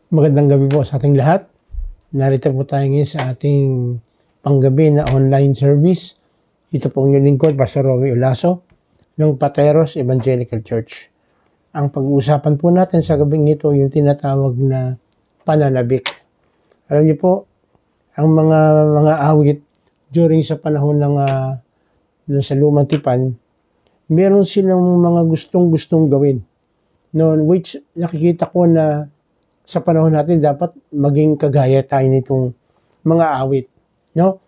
Magandang gabi po sa ating lahat. Narito po tayo ngayon sa ating panggabi na online service. Ito po ang inyong lingkod, Pastor Romy Olaso ng Pateros Evangelical Church. Ang pag-uusapan po natin sa gabing ito yung tinatawag na pananabik. Alam niyo po, ang mga awit during sa panahon ng sa lumang tipan, meron silang mga gustong-gustong gawin. No, which nakikita ko na sa panahon natin dapat maging kagaya tayo nitong mga awit, no?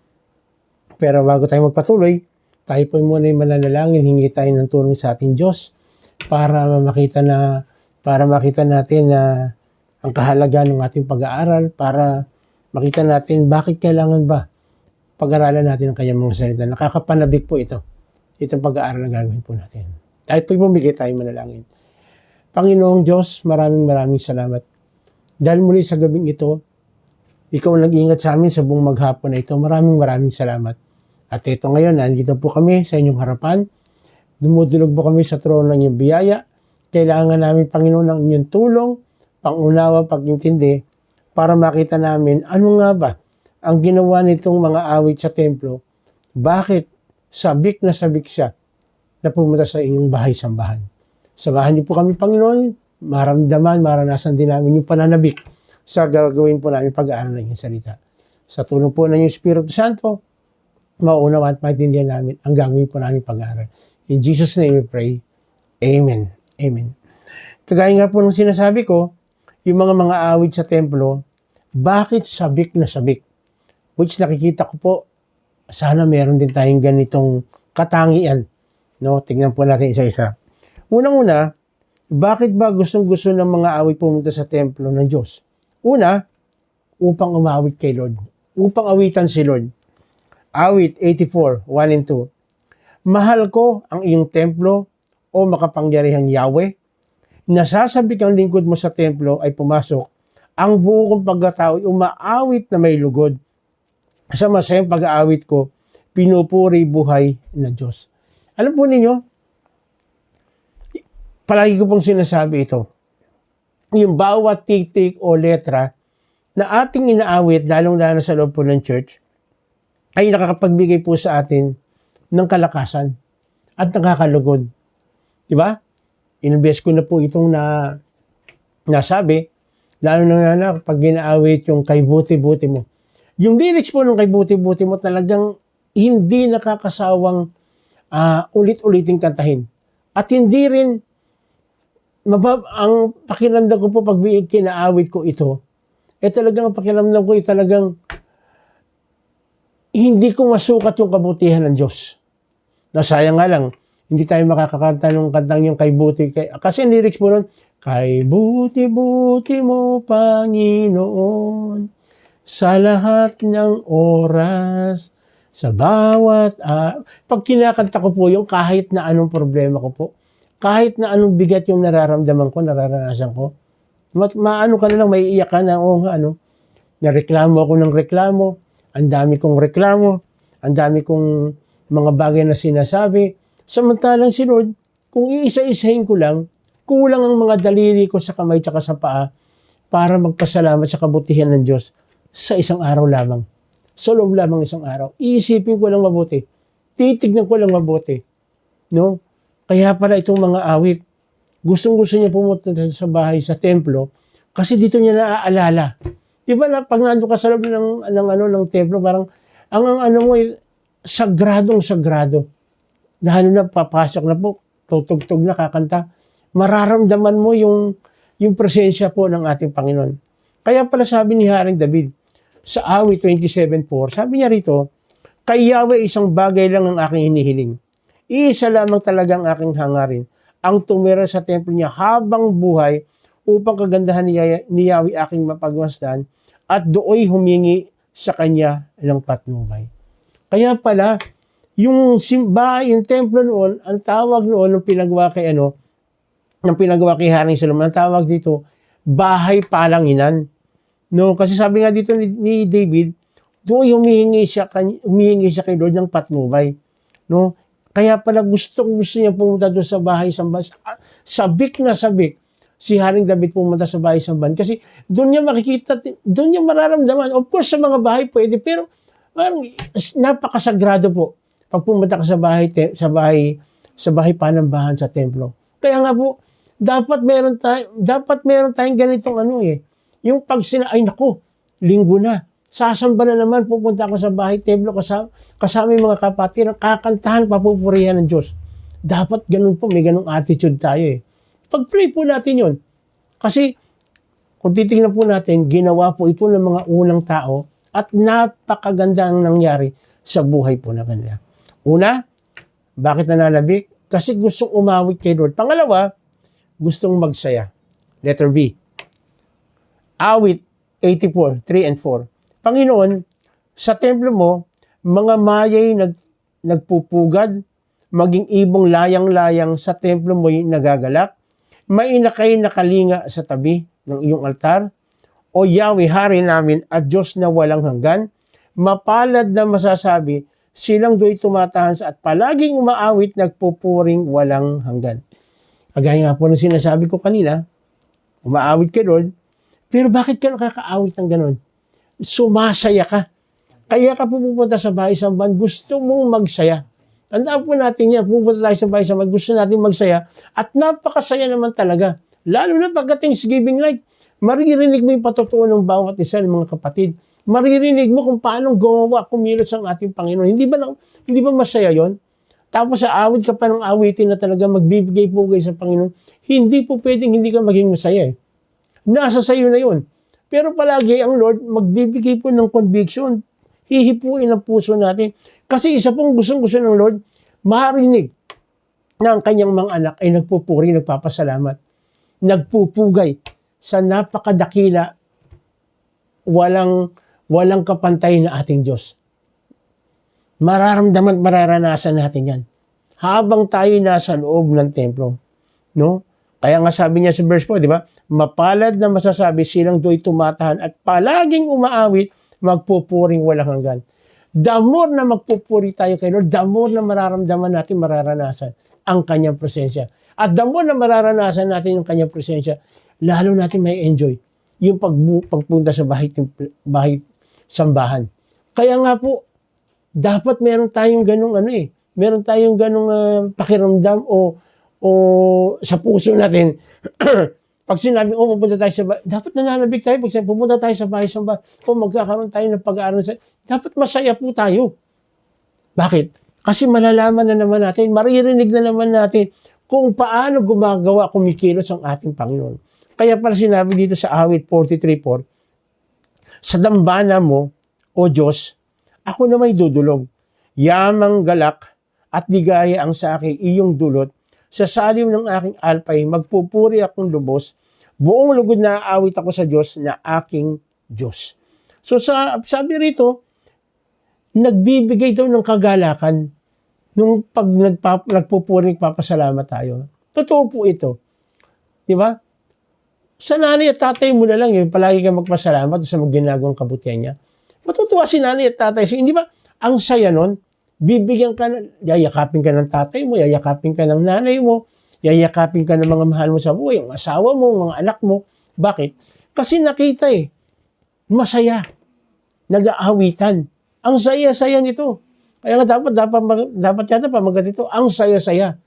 Pero bago tayo magpatuloy, tayo po muna ay mananalangin, hingi tayo ng tulong sa ating Diyos para makita natin na ang kahalagahan ng ating pag-aaral, para makita natin bakit kailangan ba pag-aralan natin ang kanyang mga salita. Nakakapanabik po ito. Itong pag-aaral na gagawin po natin. Tayo po bumigay tayo manalangin. Panginoong Diyos, maraming salamat. Dahil muli sa gabing ito, ikaw ang nag-ingat sa amin sa buong maghapon na ito. Maraming salamat. At ito ngayon, nandito po kami sa inyong harapan. Dumudulog po kami sa trono ng iyong biyaya. Kailangan namin, Panginoon, ng inyong tulong, pangunawa, pag-intindi, para makita namin ano nga ba ang ginawa nitong mga awit sa templo. Bakit sabik na sabik siya na pumunta sa inyong bahay-sambahan. Samahan niyo po kami, Panginoon, maranasan din namin yung pananabik sa gagawin po namin pag-aaral ng iyong salita. Sa tulong po ng iyong Espiritu Santo, mauunawa at maintindihan namin ang gagawin po namin pag-aaral. In Jesus' name we pray. Amen. Amen. Kagaya nga po ng sinasabi ko, yung mga awit sa templo, bakit sabik na sabik? Which nakikita ko po, sana meron din tayong ganitong katangian. No? Tignan po natin isa-isa. Unang-una, bakit ba gustong-gusto ng mga awit pumunta sa templo ng Diyos? Una, upang umawit kay Lord. Upang awitan si Lord. Awit 84, 1 and 2. Mahal ko ang iyong templo, o makapangyarihang Yahweh. Nasasabik ang lingkod mo sa templo ay pumasok. Ang buo kong pagkatao ay umaawit na may lugod. Sa masayang pag-aawit ko, pinupuri buhay na Diyos. Alam po ninyo, palagi ko pong sinasabi ito. Yung bawat titik o letra na ating inaawit, lalong-lalo sa loob po ng church, ay nakakapagbigay po sa atin ng kalakasan at nakakalugod. Diba? Inibes ko na po itong nasabi, lalo na pag ginaawit yung kay buti-buti mo. Yung lyrics po ng kay buti-buti mo talagang hindi nakakasawang ulit-uliting kantahin. At hindi rin ang pakiramdam ko po pag kinaawit ko ito, talagang pakiramdam ko talagang hindi ko masukat yung kabutihan ng Diyos. Nasayang nga lang, hindi tayo makakakanta ng kantang yung kay buti. Kasi lyrics po nun, kay buti-buti mo, Panginoon, sa lahat ng oras, sa bawat pag kinakanta ko po yung kahit na anong problema ko po, kahit na anong bigat yung nararamdaman ko, nararanasan ko, maano ka na lang, may iyak ka na, nareklamo ako ng reklamo, ang dami kong reklamo, ang dami kong mga bagay na sinasabi. Samantalang si Lord, kung iisa-isahin ko lang, kulang ang mga daliri ko sa kamay tsaka sa paa para magpasalamat sa kabutihan ng Diyos sa isang araw lamang. Sa loob lamang isang araw. Iisipin ko lang mabuti. Titignan ko lang mabuti. No? Kaya pala itong mga awit, gustong-gusto niya pumunta sa bahay, sa templo, kasi dito niya naaalala. Di ba na pag nandun ka sa loob ng templo, parang ang ano mo sagradong-sagrado. Lalo na papasok na po, tutugtog na, kakanta. Mararamdaman mo yung presensya po ng ating Panginoon. Kaya pala sabi ni Haring David, sa awit 27:4, sabi niya rito, kay Yahweh isang bagay lang ang aking hinihiling. Iisa lamang talaga ang aking hangarin, ang tumira sa templo niya habang buhay upang kagandahan ni Yahweh aking mapagmasdan at dooy humingi sa kanya ng patnubay. Kaya pala, yung simbahan, yung templo noon, ang tawag noon ng pinagawa kay Haring Solomon, ang tawag dito, bahay palanginan. No, kasi sabi nga dito ni David, doon humihingi siya kay Lord ng patnubay. No? Kaya pala gusto niya pumunta doon sa bahay sambahan. Sabik na sabik si Haring David pumunta sa bahay sambahan kasi doon niya makikita, doon niya mararamdaman. Of course, sa mga bahay pwede, pero parang napakasagrado po pag pumunta ka sa bahay panambahan sa templo. Kaya nga po, dapat meron tayong ganitong yung pag ay naku, linggo na, sasamba na naman, pupunta ako sa bahay templo kasama yung mga kapatiran, kakantahan, papupurihan ng Diyos. Dapat ganun po, may ganung attitude tayo eh. Pag-pray po natin yun. Kasi, kung titingnan po natin, ginawa po ito ng mga unang tao at napakaganda ang nangyari sa buhay po na kanila. Una, bakit nananabik? Kasi gustong umawit kay Lord. Pangalawa, gustong magsaya. Letter B. Awit 84, 3 and 4. Panginoon, sa templo mo, mga mayay nagpupugad, maging ibong layang-layang sa templo mo'y nagagalak, may inakay nakalinga sa tabi ng iyong altar, o Yahweh, Hari namin at Diyos na walang hanggan, mapalad na masasabi, silang do'y tumatahan sa at palaging umaawit, nagpupuring walang hanggan. Kagaya nga po ng sinasabi ko kanina, umaawit ka Lord, pero bakit ka nakakaawit ng ganon? Sumasaya ka. Kaya ka pupunta sa bahay sambahan, gusto mong magsaya. Tandaan po natin yan, pupunta tayo sa bahay sambahan, gusto natin magsaya, at napakasaya naman talaga. Lalo na pagdating Thanksgiving night, maririnig mo yung patotoo ng bawat isa ng mga kapatid. Maririnig mo kung paano gumawa, kumilos ang ating Panginoon. Hindi ba masaya yon? Tapos sa awit ka pa ng awitin na talaga magbibigay-pugay sa Panginoon, hindi po pwedeng hindi ka maging masaya eh. Nasa sayo na yon. Pero palagi ang Lord magbibigay po ng conviction. Hihipuin ang puso natin. Kasi isa pong gustong-gusto ng Lord, marinig na ang kanyang mga anak ay nagpupuri, nagpapasalamat, nagpupugay sa napakadakila, walang kapantay na ating Diyos. Mararamdaman, mararanasan natin yan. Habang tayo nasa loob ng templo. No? Kaya nga sabi niya sa verse 4, di ba? Mapalad na masasabi silang do'y tumatahan at palaging umaawit, magpupuring walang hanggan. The more na magpupuri tayo kay Lord, the more na mararamdaman natin, mararanasan ang kanyang presensya. At the more na mararanasan natin yung kanyang presensya, lalo natin may enjoy yung pagpunta sa bahay sambahan. Kaya nga po, dapat meron tayong ganung meron tayong ganung pakiramdam o sa puso natin. Pag sinabi, pupunta tayo sa bahay, dapat nananabik tayo. Pag pupunta tayo sa bahay sambahan, magkakaroon tayo ng pag-aaral dapat masaya po tayo. Bakit? Kasi malalaman na naman natin, maririnig na naman natin kung paano gumagawa, kumikilos ang ating Panginoon. Kaya pala sinabi dito sa awit 43:4, sa dambana mo, O Diyos, ako na may dudulog. Yamang galak at ligaya ang sa akin iyong dulot. Sa salim ng aking alpay, magpupuri akong lubos. Buong lugod na aawit ako sa Diyos na aking Diyos. So sabi rito, nagbibigay daw ng kagalakan nung pag nagpupuri, nagpapasalamat tayo. Totoo po ito. Di ba? Sa nanay at tatay mo na lang, palagi kang magpasalamat sa ginagawang kabutihan niya. Matutuwa si nanay at tatay. So, hindi ba, ang saya nun, bibigyan ka yayakapin ka ng tatay mo, yayakapin ka ng nanay mo, yayakapin ka ng mga mahal mo sa buhay, yung asawa mo, mga anak mo. Bakit? Kasi nakita masaya, nag-aawitan. Ang saya-saya nito. Kaya nga dapat yata pamagat ito, ang saya-saya.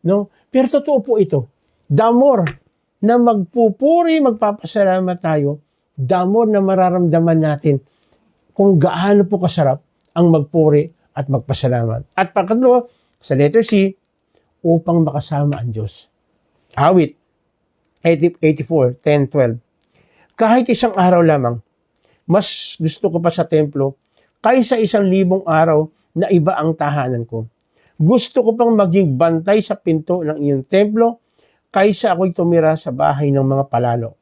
No? Pero totoo po ito. The more na magpupuri, magpapasalamat tayo, the more na mararamdaman natin kung gaano po kasarap ang magpuri at magpasalamat. At pangatlo, sa letter C, upang makasama ang Diyos. Awit 84, 10, 12. Kahit isang araw lamang, mas gusto ko pa sa templo kaysa 1,000 araw na iba ang tahanan ko. Gusto ko pang maging bantay sa pinto ng iyong templo kaysa ako'y tumira sa bahay ng mga palalo.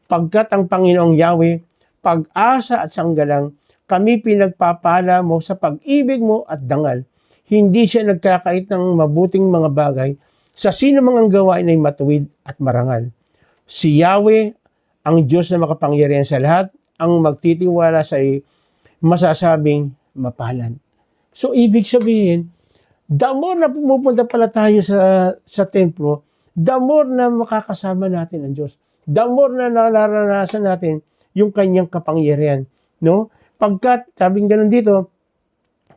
Pagkat ang Panginoong Yahweh, pag-asa at sanggalang, kami pinagpapala mo sa pag-ibig mo at dangal. Hindi siya nagkakait ng mabuting mga bagay. Sa sino mang ang gawain ay matuwid at marangal. Si Yahweh, ang Diyos na makapangyarihan sa lahat, ang magtitiwala sa masasabing mapalan. So, ibig sabihin, the more na pumupunta pala tayo sa templo, the more na makakasama natin ang Diyos. The more na nararanasan natin yung kanyang kapangyarihan. No? Pagkat, sabing ganun dito,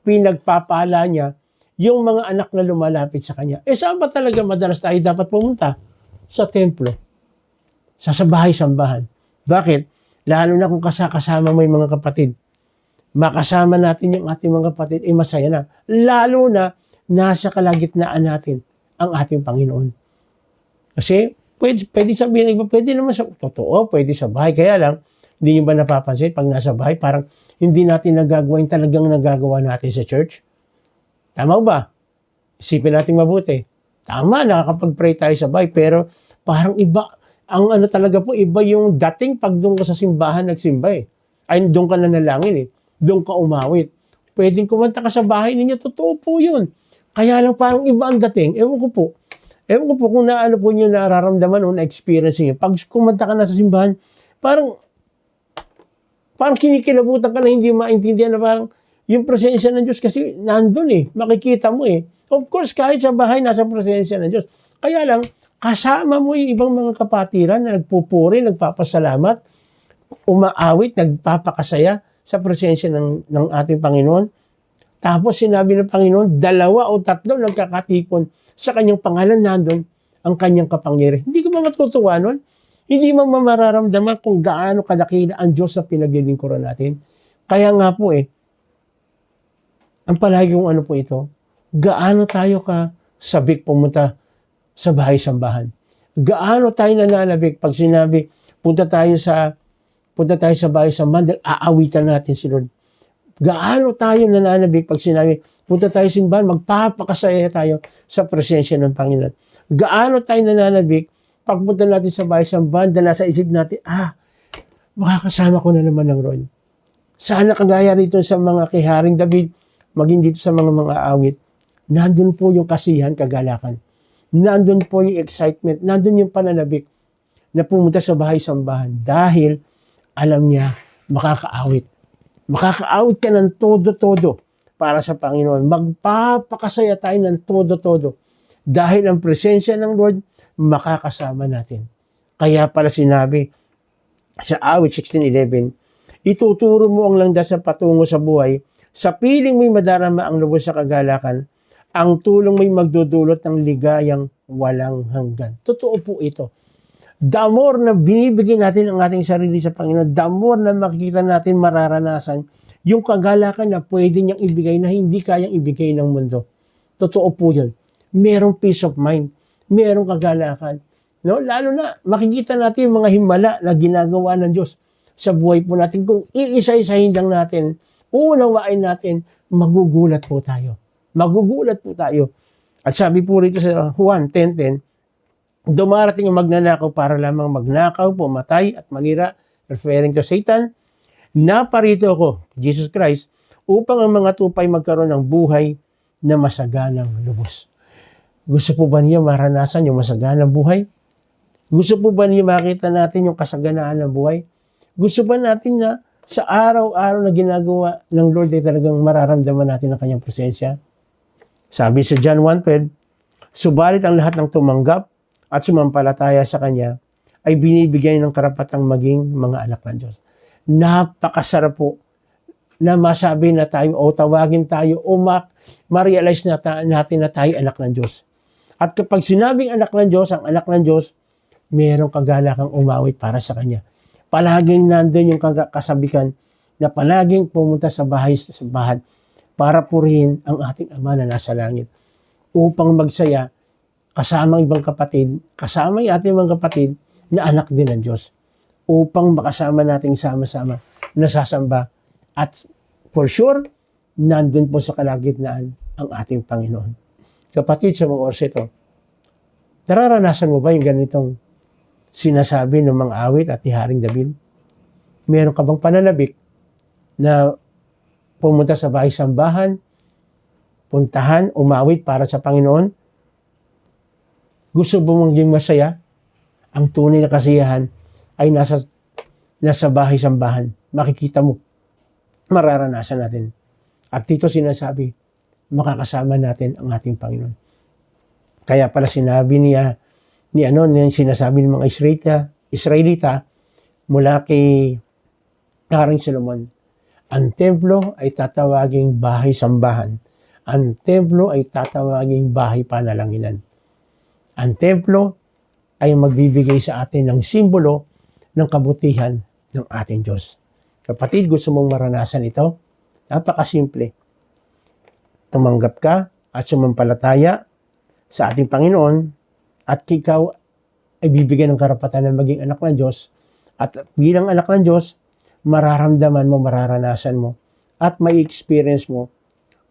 pinagpapala niya yung mga anak na lumalapit sa kanya. Saan ba talaga madalas tayo dapat pumunta? Sa templo. Sa bahay-sambahan. Bakit? Lalo na kung kasama mo yung mga kapatid. Makasama natin yung ating mga kapatid, masaya na. Lalo na, nasa kalagitnaan natin ang ating Panginoon. Kasi, pwede sabihin, pwede naman sa, totoo, pwede sa bahay. Kaya lang, hindi nyo ba napapansin, pag nasa bahay, parang hindi natin nagagawa yung talagang nagagawa natin sa church? Tama ba? Isipin natin mabuti. Tama, nakakapag-pray tayo sa bahay, pero parang iba, ang ano talaga po, iba yung dating pag doon ka sa simbahan nagsimba eh. Ay, doon ka nanalangin eh. Doon ka umawit. Pwedeng kumanta ka sa bahay ninyo, totoo po yun. Kaya lang parang iba ang dating. Ewan ko po kung naano po nyo nararamdaman o na-experience nyo. Pag kumanta ka na sa simbahan, parang kinikilabutan ka na hindi maintindihan na parang yung presensya ng Diyos kasi nandun eh. Makikita mo eh. Of course, kahit sa bahay, nasa presensya ng Diyos. Kaya lang, kasama mo yung ibang mga kapatiran na nagpupuri, nagpapasalamat, umaawit, nagpapakasaya sa presensya ng ating Panginoon. Tapos sinabi ng Panginoon, 2 o 3 nagkakatipon sa kanyang pangalan, nandun ang kanyang kapangyarihan. Hindi ko ba matutuwa nun? Hindi mo mararamdaman kung gaano kadakila ang Diyos na pinaglilingkuran natin. Kaya nga po ang palagi kong ano po ito, gaano tayo ka sabik pumunta sa bahay-sambahan. Gaano tayo nananabik pag sinabi, punta tayo sa bahay-sambahan dahil aawitan natin si Lord. Gaano tayo nananabik pag sinabi, punta tayo sa simbahan, magpapakasaya tayo sa presensya ng Panginoon. Gaano tayo nananabik pag punta natin sa bahay-sambahan dahil nasa isip natin, makakasama ko na naman ng Lord. Sana kagaya rito sa mga kay Haring David, maging dito sa mga awit, nandun po yung kasiyahan, kagalakan. Nandun po yung excitement, nandun yung pananabik na pumunta sa bahay-sambahan dahil alam niya, makakaawit. Makakaawit ka ng todo-todo para sa Panginoon. Magpapakasaya tayo ng todo-todo dahil ang presensya ng Lord makakasama natin. Kaya pala sinabi sa awit 16:11, ituturo mo ang landas sa patungo sa buhay, sa piling mo'y madarama ang lubos sa kagalakan, ang tulong mo'y magdudulot ng ligayang walang hanggan. Totoo po ito. The more na binibigyan natin ang ating sarili sa Panginoon, the more na makikita natin, mararanasan yung kagalakan na pwede niyang ibigay na hindi kayang ibigay ng mundo. Totoo po yun. Merong peace of mind. Merong kagalakan. No? Lalo na makikita natin yung mga himala na ginagawa ng Diyos sa buhay po natin. Kung iisa-isahin lang natin, uunawain natin, magugulat po tayo. Magugulat po tayo. At sabi po rito sa Juan 10:10, dumarating ang magnanakaw para lamang magnakaw, pumatay at manira, referring to Satan. Naparito ako, Jesus Christ, upang ang mga tupay magkaroon ng buhay na masaganang lubos. Gusto po ba niyo maranasan yung masaganang buhay? Gusto po ba niyo makita natin yung kasaganaan ng buhay? Gusto ba natin na sa araw-araw na ginagawa ng Lord ay talagang mararamdaman natin ang kanyang presensya? Sabi sa John 1:12, subalit ang lahat ng tumanggap at sumampalataya sa Kanya ay binibigyan ng karapatang maging mga anak ng Diyos. Napakasarap po na masabi na tayo o tawagin tayo o ma-realize natin na tayo anak ng Diyos. At kapag sinabing anak ng Diyos, ang anak ng Diyos, mayroong kagalakang umawit para sa Kanya. Palaging nandun yung kasabikan na palaging pumunta sa bahay para purihin ang ating Ama na nasa langit upang magsaya kasama ibang kapatid, kasama yung ating mga kapatid na anak din ng Diyos upang makasama nating sama-sama nasasamba at for sure, nandun po sa kalagitnaan ang ating Panginoon. Kapatid, sa mga oras ito, nararanasan mo ba yung ganitong sinasabi ng mga awit at ni Haring David? Meron ka bang pananabik na pumunta sa bahay-sambahan, puntahan, umawit para sa Panginoon? Gusto mo maging masaya? Ang tunay na kasiyahan ay nasa bahay-sambahan. Makikita mo, mararanasan natin. At dito sinasabi, makakasama natin ang ating Panginoon. Kaya pala sinabi niya ni sinasabi ng mga Israelita mula kay Haring Solomon. Ang templo ay tatawaging bahay-sambahan. Ang templo ay tatawaging bahay panalanginan. Ang templo ay magbibigay sa atin ng simbolo ng kabutihan ng ating Diyos. Kapatid, gusto mong maranasan ito? Napakasimple. Tumanggap ka at sumampalataya sa ating Panginoon at ikaw ay bibigyan ng karapatan na maging anak ng Diyos. At bilang anak ng Diyos, mararamdaman mo, mararanasan mo, at may experience mo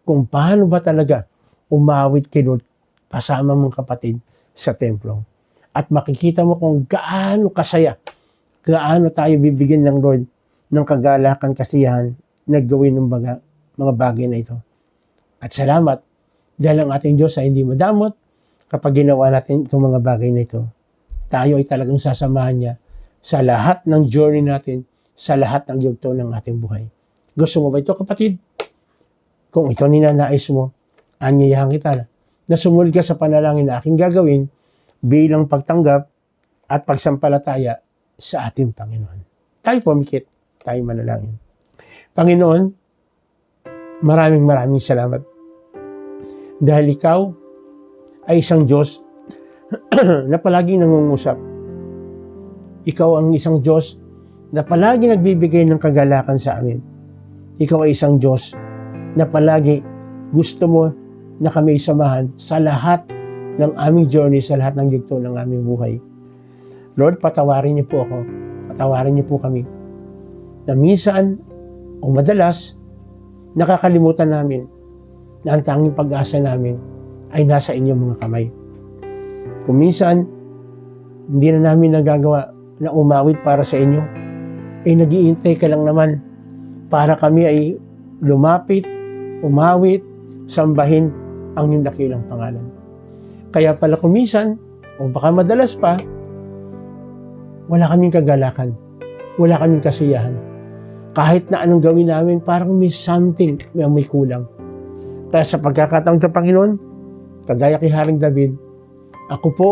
kung paano ba talaga umawit kay Lord kasama mong kapatid sa templo. At makikita mo kung gaano kasaya, gaano tayo bibigyan ng Lord ng kagalakan, kasiyahan na gawin ng mga bagay na ito. At salamat dahil ang ating Diyos ay hindi madamot kapag ginawa natin itong mga bagay na ito. Tayo ay talagang sasamahan niya sa lahat ng journey natin, sa lahat ng yugto ng ating buhay. Gusto mo ba ito, kapatid? Kung ito ninanais mo, anyayahan kita na sumunod ka sa panalangin na aking gagawin bilang pagtanggap at pagsampalataya sa ating Panginoon. Tayo pumikit, tayo manalangin. Panginoon, maraming salamat. Dahil ikaw ay isang Diyos na palaging nangungusap. Ikaw ang isang Diyos na palagi nagbibigay ng kagalakan sa amin. Ikaw ay isang Diyos na palagi gusto mo na kami isamahan sa lahat ng aming journey, sa lahat ng yugto ng aming buhay. Lord, patawarin niyo po ako. Patawarin niyo po kami. Na minsan o madalas, nakakalimutan namin na ang tanging pag-asa namin ay nasa inyong mga kamay. Kung minsan, hindi na namin nagagawa na umawit para sa inyo, nag-iintay ka lang naman para kami ay lumapit, umawit, sambahin ang iyong dakilang pangalan. Kaya pala kung minsan, o baka madalas pa, wala kaming kagalakan, wala kaming kasiyahan. Kahit na anong gawin namin, parang may something, may kulang. Kaya sa pagkakataon ng Panginoon, kagaya kay Haring David, ako po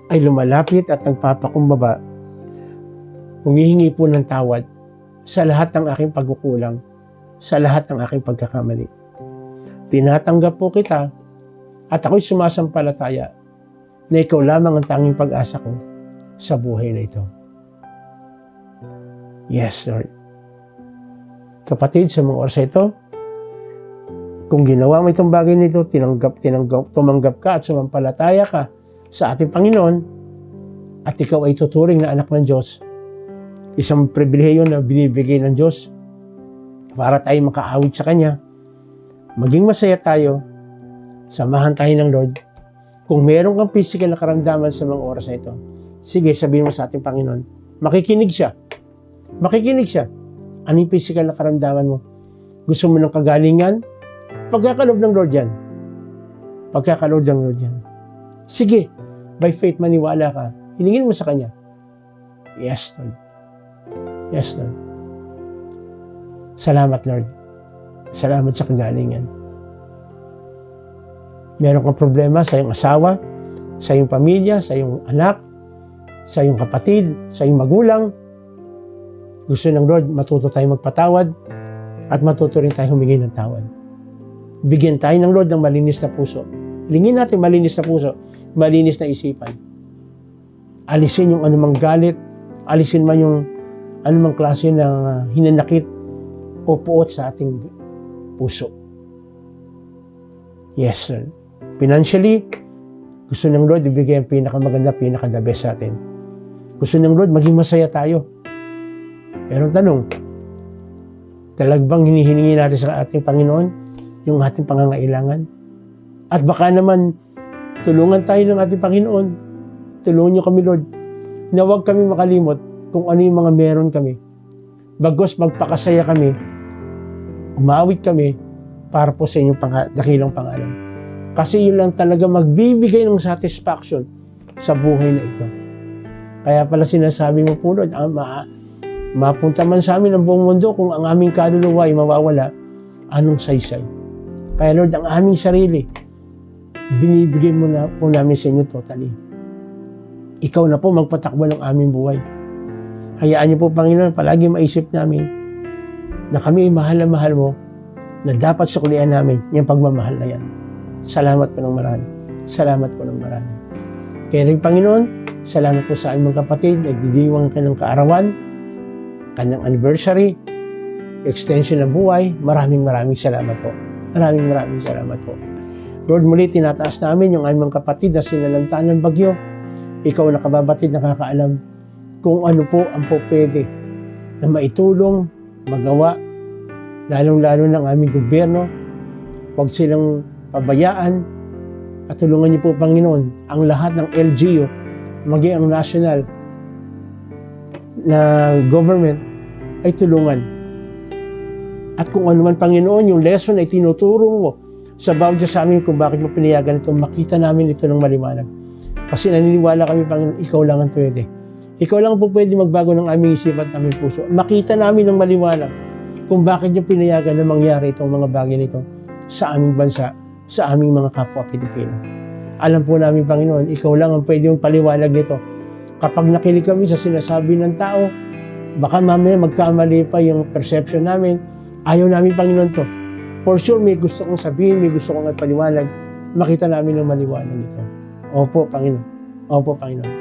ay lumalapit at nagpapakumbaba, humihingi po ng tawad sa lahat ng aking pagkukulang, sa lahat ng aking pagkakamali. Tinatanggap po kita at ako'y sumasampalataya na ikaw lamang ang tanging pag-asa ko sa buhay na ito. Yes, Lord. Kapatid, sa mga oras ito, kung ginawa mo itong bagay nito, tumanggap ka at sumampalataya ka sa ating Panginoon at ikaw ay tuturing na anak ng Diyos, isang pribilehiyo na binibigay ng Diyos para tayo makaawit sa Kanya. Maging masaya tayo, samahan tayo ng Lord. Kung meron kang physical na karamdaman sa mga oras na ito, sige, sabihin mo sa ating Panginoon, makikinig siya. Makikinig siya. Anong physical na karamdaman mo? Gusto mo ng kagalingan? Pagkakaloob ng Lord yan. Pagkakaloob ng Lord yan. Sige, by faith maniwala ka. Hiningin mo sa Kanya. Yes, Lord. Yes, Lord. Salamat, Lord. Salamat sa kagalingan. Meron kang problema sa iyong asawa, sa iyong pamilya, sa iyong anak, sa iyong kapatid, sa iyong magulang. Gusto ng Lord, matuto tayong magpatawad at matuto rin tayong humingi ng tawad. Bigyan tayo ng Lord ng malinis na puso. Hilingin natin malinis na puso, malinis na isipan. Alisin yung anumang galit, alisin man yung anumang klase ng hinanakit o puot sa ating puso. Yes, sir. Financially, gusto ng Lord ibigay ang pinakamaganda, pinaka-the best sa atin. Gusto ng Lord maging masaya tayo. Pero ang tanong, talagang hinihiningi natin sa ating Panginoon yung ating pangangailangan? At baka naman, tulungan tayo ng ating Panginoon. Tulungan niyo kami, Lord, na huwag kami makalimot kung ano yung mga meron kami. Bagos magpakasaya kami, umawit kami para po sa inyong dakilang pangalan. Kasi yun lang talaga magbibigay ng satisfaction sa buhay na ito. Kaya pala sinasabi mo po, Lord, mapunta man sa amin ang buong mundo kung ang aming kaluluwa ay mawawala, anong saysay? Kaya Lord, ang aming sarili, binibigay mo na po namin sa inyo totally. Ikaw na po magpatakbo ng aming buhay. Hayaan niyo po, Panginoon, palagi maisip namin na kami mahal na mahal mo, na dapat suklian namin yung pagmamahal na yan. Salamat po ng marami. Salamat po ng marami. Kaya rin, Panginoon, salamat po sa aming mga kapatid, nagdidiwang ka ng kaarawan, kanyang anniversary, extension ng buhay. Maraming salamat po. Maraming salamat po. Lord, muli tinataas namin yung aming mga kapatid na sinalanta ng bagyo. Ikaw na kababatid, nakakaalam kung ano po ang po pwede na maitulong, magawa, lalong-lalo ng aming gobyerno. Huwag silang pabayaan at tulungan niyo po, Panginoon, ang lahat ng LGU, maging ang national na government ay tulungan. At kung ano man, Panginoon, yung lesson ay tinuturo mo sa bawat sa amin kung bakit mo pinayagan ito, makita namin ito ng maliwanag. Kasi naniniwala kami, Panginoon, ikaw lang ang pwede. Ikaw lang po pwede magbago ng aming isipan at aming puso. Makita namin ng maliwanag kung bakit yung pinayagan na mangyari itong mga bagay nito sa aming bansa, sa aming mga kapwa Pilipino. Alam po namin, Panginoon, ikaw lang ang pwede yung paliwanag nito. Kapag nakinig kami sa sinasabi ng tao, baka mamaya magkamali pa yung perception namin. Ayaw namin, Panginoon, to. For sure, may gusto kong sabihin, may gusto kong paliwanag. Makita namin ng maliwanag ito. Opo, Panginoon. Opo, Panginoon.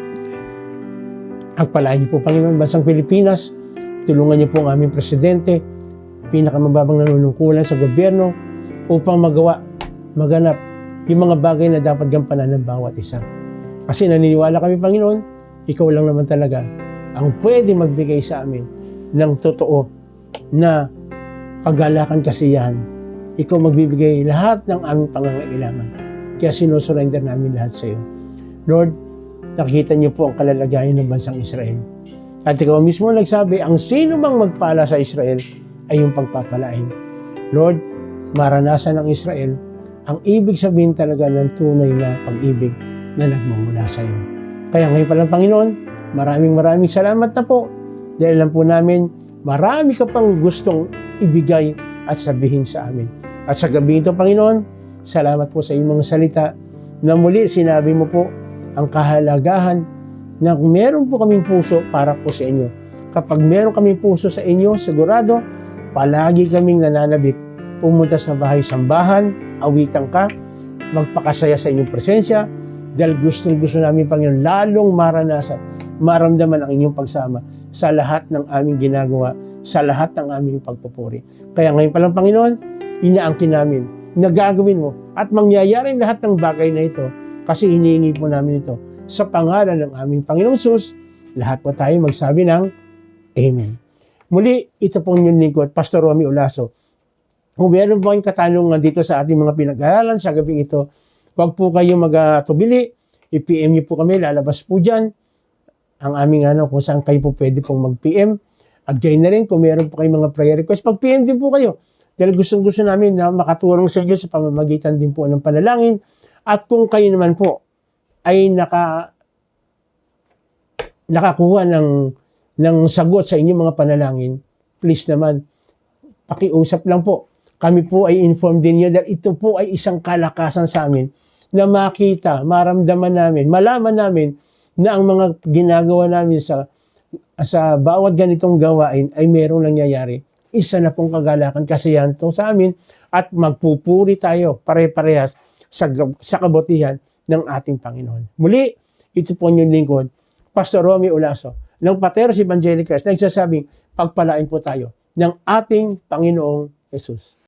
Pagpalain niyo po, Panginoon, bansang Pilipinas. Tulungan niyo po ang aming presidente, pinakamababang nanunungkulan sa gobyerno, upang maganap yung mga bagay na dapat gampanan ng bawat isa. Kasi naniniwala kami, Panginoon, ikaw lang naman talaga ang pwede magbigay sa amin ng totoo na kagalakan, kasiyahan. Ikaw magbibigay lahat ng aming pangangailangan. Kaya sinusurrender namin lahat sa iyo. Lord, nakikita niyo po ang kalalagayan ng bansang Israel. At ikaw mismo nagsabi, ang sino mang magpala sa Israel ay yung pagpapalain. Lord, maranasan ng Israel ang ibig sabihin talaga ng tunay na pag-ibig na nagmumula sa iyo. Kaya ngayon pa lang, Panginoon, maraming salamat na po. Dahil lang po namin, marami ka pang gustong ibigay at sabihin sa amin. At sa gabi ito, Panginoon, salamat po sa iyong mga salita na muli sinabi mo po ang kahalagahan na kung meron po kaming puso para po sa inyo. Kapag meron kaming puso sa inyo, sigurado, palagi kaming nananabik, pumunta sa bahay-sambahan, awitan ka, magpakasaya sa inyong presensya, dahil gustong-gusto namin, Panginoon, lalong maranasan, maramdaman ang inyong pagsama sa lahat ng aming ginagawa, sa lahat ng aming pagpupuri. Kaya ngayon pa lang, Panginoon, inaangkin namin na gagawin mo at mangyayari lahat ng bagay na ito kasi hinihingi po namin ito sa pangalan ng aming Panginoong Sus. Lahat po tayo magsabi ng Amen. Muli, ito pong inyong lingkod, Pastor Romy Olaso. Kung meron po kayong katanungan dito sa ating mga pinag-aaralan sa gabing ito, huwag po kayong mag-tubili. I-PM niyo po kami, lalabas po dyan ang aming kung saan kayo po pwede pong mag-PM. At gayon na rin, kung meron po kayong mga prayer request, pag-PM din po kayo. Dahil gustong-gusto namin na makatulong sa inyo sa pamamagitan din po ng panalangin. At kung kayo naman po ay nakakuha ng sagot sa inyong mga panalangin, please naman, pakiusap lang po. Kami po ay informed din nyo dahil ito po ay isang kalakasan sa amin na makita, maramdaman namin, malaman namin na ang mga ginagawa namin sa bawat ganitong gawain ay merong nangyayari. Isa na pong kagalakan kasiyahan to sa amin at magpupuri tayo pare-parehas sa kabutihan ng ating Panginoon. Muli, ito po yung lingkod, Pastor Romy Olaso, ng Pateros Evangelicals, nagsasabing, pagpalain po tayo ng ating Panginoong Jesus.